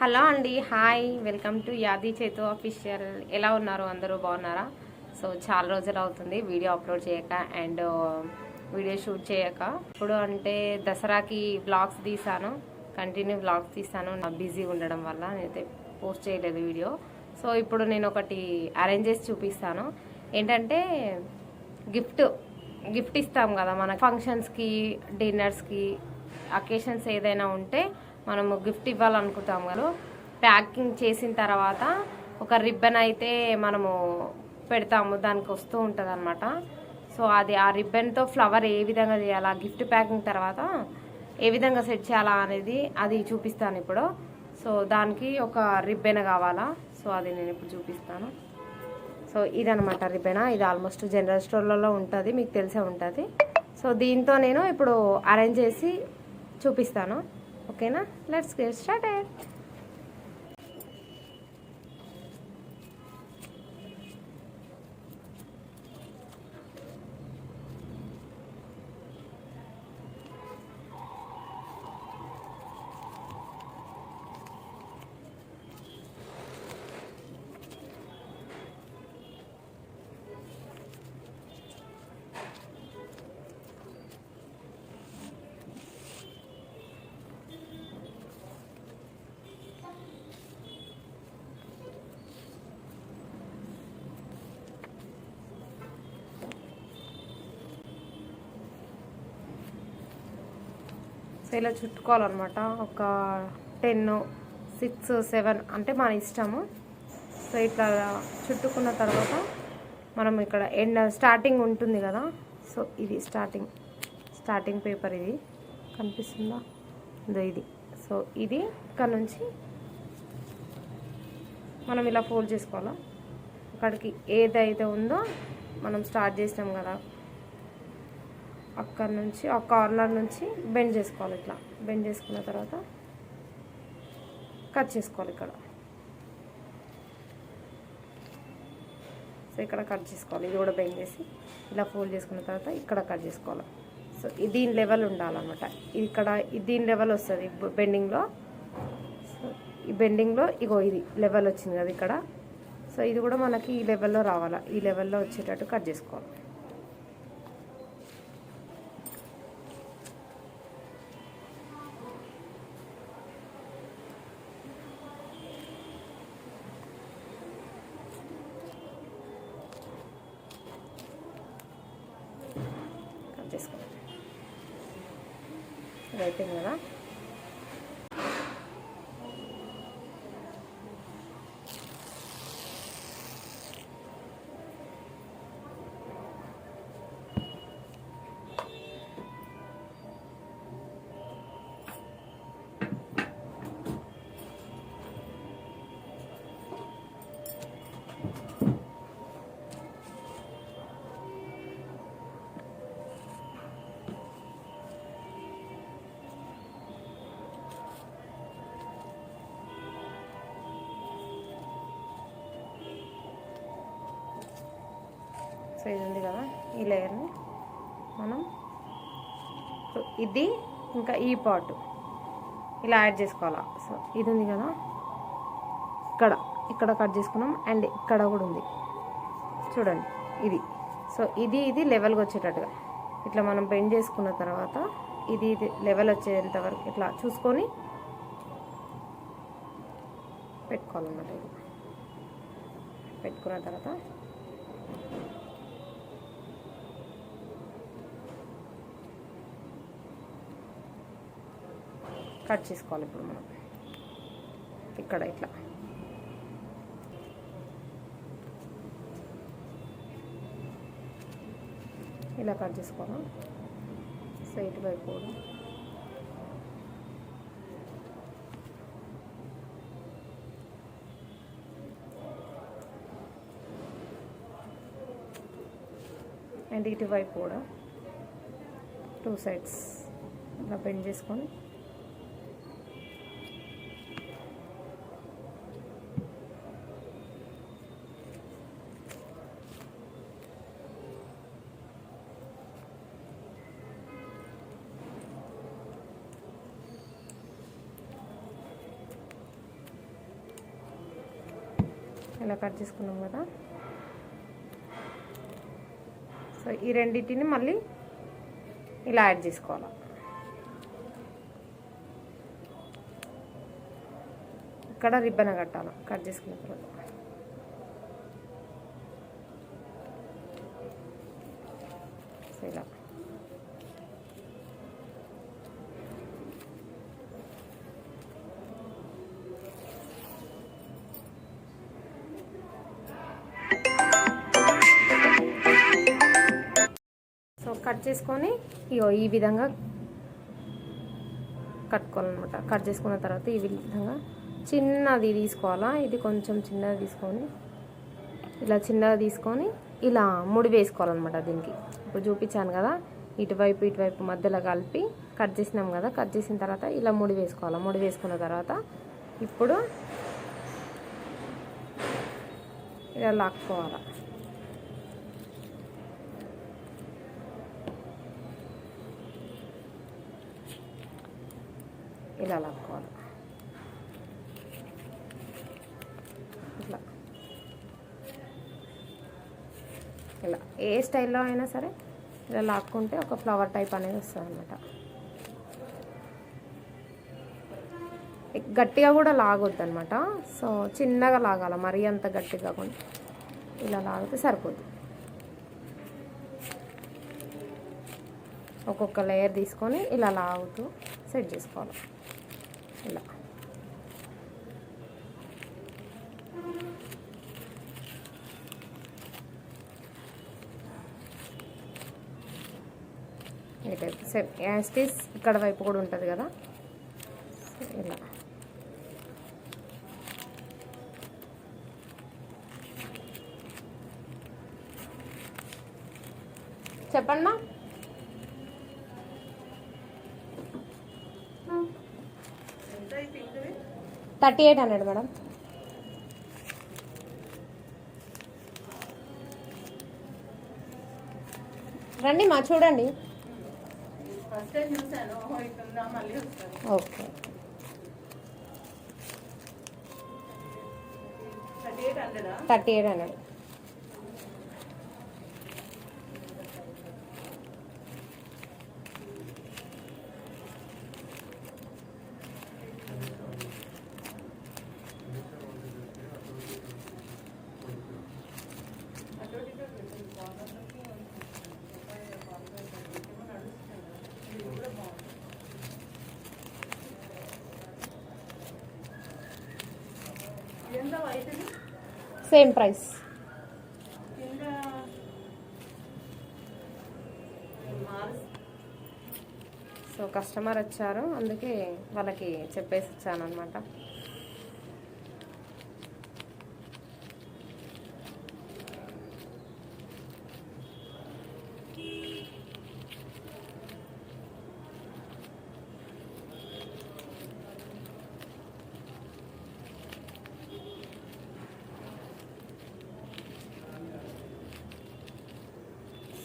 Hello అండి, hi, welcome to యాది చేతు అఫీషియల్. ఎలా ఉన్నారు? అందరూ బాగున్నారా? సో చాలా రోజులు అవుతుంది వీడియో అప్లోడ్ చేయక అండ్ వీడియో షూట్ చేయక. ఇప్పుడు అంటే దసరాకి వ్లాగ్స్ తీసాను, కంటిన్యూ వ్లాగ్స్ తీసాను. నా బిజీ ఉండడం వల్ల నేనైతే పోస్ట్ చేయలేదు వీడియో. సో ఇప్పుడు నేను ఒకటి అరేంజ్ చేసి చూపిస్తాను. ఏంటంటే గిఫ్ట్ ఇస్తాం కదా మన ఫంక్షన్స్కి, డిన్నర్స్కి, అకేషన్స్ ఏదైనా ఉంటే మనము గిఫ్ట్ ఇవ్వాలనుకుంటాం కదా. ప్యాకింగ్ చేసిన తర్వాత ఒక రిబ్బన్ అయితే మనము పెడతాము, దానికి వస్తూ ఉంటుంది అనమాట. సో అది ఆ రిబ్బన్తో ఫ్లవర్ ఏ విధంగా చేయాలా, గిఫ్ట్ ప్యాకింగ్ తర్వాత ఏ విధంగా సెట్ చేయాలా అనేది అది చూపిస్తాను ఇప్పుడు. సో దానికి ఒక రిబ్బెన్ కావాలా, సో అది నేను ఇప్పుడు చూపిస్తాను. సో ఇదనమాట రిబ్బెనా. ఇది ఆల్మోస్ట్ జనరల్ స్టోర్లలో ఉంటుంది, మీకు తెలిసే ఉంటుంది. సో దీంతో నేను ఇప్పుడు అరేంజ్ చేసి చూపిస్తాను. ఓకేనా, లెట్స్ గెట్ స్టార్టెడ్. సో ఇలా చుట్టుకోవాలన్నమాట. ఒక 10, 6, 7 అంటే మన ఇష్టము. సో ఇట్లా చుట్టుకున్న తర్వాత మనం ఇక్కడ స్టార్టింగ్ ఉంటుంది కదా. సో ఇది స్టార్టింగ్ పేపర్, ఇది కనిపిస్తుందా? ఇది. సో ఇది ఇక్కడ నుంచి మనం ఇలా ఫోల్డ్ చేసుకోవాలా. అక్కడికి ఏదైతే ఉందో మనం స్టార్ట్ చేసినాం కదా, అక్కడ నుంచి ఆ కార్నర్ నుంచి బెండ్ చేసుకోవాలి. ఇట్లా బెండ్ చేసుకున్న తర్వాత కట్ చేసుకోవాలి ఇక్కడ. సో ఇక్కడ కట్ చేసుకోవాలి, ఇది కూడా బెండ్ చేసి ఇలా ఫోల్డ్ చేసుకున్న తర్వాత ఇక్కడ కట్ చేసుకోవాలి. సో దీని లెవెల్ ఉండాలన్నమాట. ఇక్కడ దీని లెవెల్ వస్తుంది బెండింగ్లో. సో ఈ బెండింగ్లో ఇగో ఇది లెవెల్ వచ్చింది కదా ఇక్కడ. సో ఇది కూడా మనకి ఈ లెవెల్లో రావాలా, ఈ లెవెల్లో వచ్చేటట్టు కట్ చేసుకోవాలి. చేసుకోవాలి. ఇది అయిపోయింది కదా. సో ఇది ఉంది కదా, ఈ లేయర్ని మనం ఇది ఇంకా ఈ పార్ట్ ఇలా యాడ్ చేసుకోవాలా. సో ఇది ఉంది కదా, ఇక్కడ కట్ చేసుకున్నాం అండ్ ఇక్కడ కూడా ఉంది చూడండి ఇది. సో ఇది లెవెల్గా వచ్చేటట్టుగా ఇట్లా మనం బెండ్ చేసుకున్న తర్వాత ఇది లెవెల్ వచ్చేంత వరకు ఇట్లా చూసుకొని పెట్టుకోవాలన్నమాట. ఇది పెట్టుకున్న తర్వాత కట్ చేసుకోవాలి. ఇప్పుడు మనం ఇక్కడ ఇట్లా ఇలా కట్ చేసుకోవాలి. సో ఇటువైపు కూడా అండ్ ఇటువైపు కూడా 2 sides ఇలా బెండ్ చేసుకొని ఇలా కట్ చేసుకున్నాం కదా. సో ఈ రెండింటిని మళ్ళీ ఇలా యాడ్ చేసుకోవాలి. ఇక్కడ రిబ్బన్ కట్టాలి కట్ చేసుకున్న తర్వాత. సో ఇలా కట్ చేసుకొని ఈ విధంగా కట్టుకోవాలన్నమాట. కట్ చేసుకున్న తర్వాత ఈ విధంగా చిన్నది తీసుకోవాలా. ఇది కొంచెం చిన్నది తీసుకొని ఇలా చిన్నది తీసుకొని ఇలా ముడి వేసుకోవాలన్నమాట. దీనికి ఇప్పుడు చూపించాను కదా, ఇటువైపు మధ్యలో కలిపి కట్ చేసినాం కదా. కట్ చేసిన తర్వాత ఇలా ముడి వేసుకోవాలి. ముడి వేసుకున్న తర్వాత ఇప్పుడు ఇలా లాక్కోవాలి. ఇలా లాక్కోవాలి. ఇట్లా ఇలా ఏ స్టైల్లో అయినా సరే ఇలా లాక్కుంటే ఒక ఫ్లవర్ టైప్ అనేది వస్తుంది అన్నమాట. గట్టిగా కూడా లాగొద్దు అనమాట. సో చిన్నగా లాగాల, మరీ అంత గట్టిగా కాకుండా ఇలా లాగితే సరిపోద్ది. ఒక్కొక్క లేయర్ తీసుకొని ఇలా లాగుతూ సెట్ చేసుకోవాలి. ఇలా ఈ టైప్ సేమ్ యాస్టీస్ ఇక్కడ వైపు కూడా ఉంటుంది కదా. ఇలా చెప్పండి. 3800 మేడం. రండి మా చూడండి. Okay 3800. Same price. So customer వచ్చారు, అందుకే వాళ్ళకి చెప్పేసి వచ్చాను అనమాట.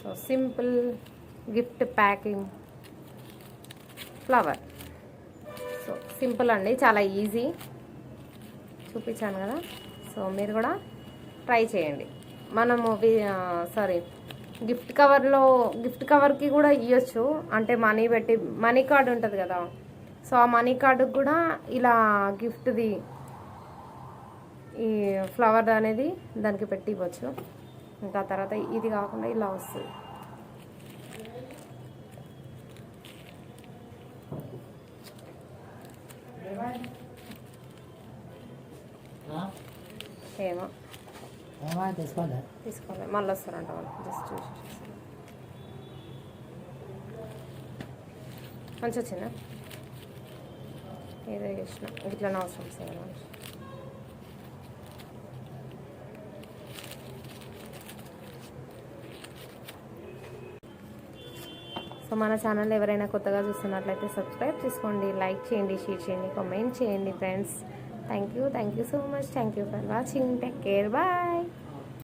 So simple gift packing flower. So simple అండి, చాలా ఈజీ చూపించాను కదా. సో మీరు కూడా ట్రై చేయండి. మనము గిఫ్ట్ కవర్కి కూడా ఇవ్వచ్చు. అంటే మనీ పెట్టి, మనీ కార్డు ఉంటుంది కదా. సో ఆ మనీ కార్డుకి కూడా ఇలా గిఫ్ట్ది ఈ ఫ్లవర్ అనేది దానికి పెట్టి ఇవ్వచ్చు. ఇంకా తర్వాత ఇది కాకుండా ఇలా వస్తుంది. ఏమో తీసుకోవాలి, మళ్ళీ వస్తారంట వాళ్ళు. జస్ట్ చూసి మంచి వచ్చిందా? ఏదో చేసిన ఇట్లా అవసరం సార్. సో మన ఛానల్ ఎవరైనా కొత్తగా చూస్తున్నట్లయితే సబ్స్క్రైబ్ చేసుకోండి, లైక్ చేయండి, షేర్ చేయండి, కామెంట్ చేయండి friends. Thank you so much. Thank you for watching. Take care. Bye.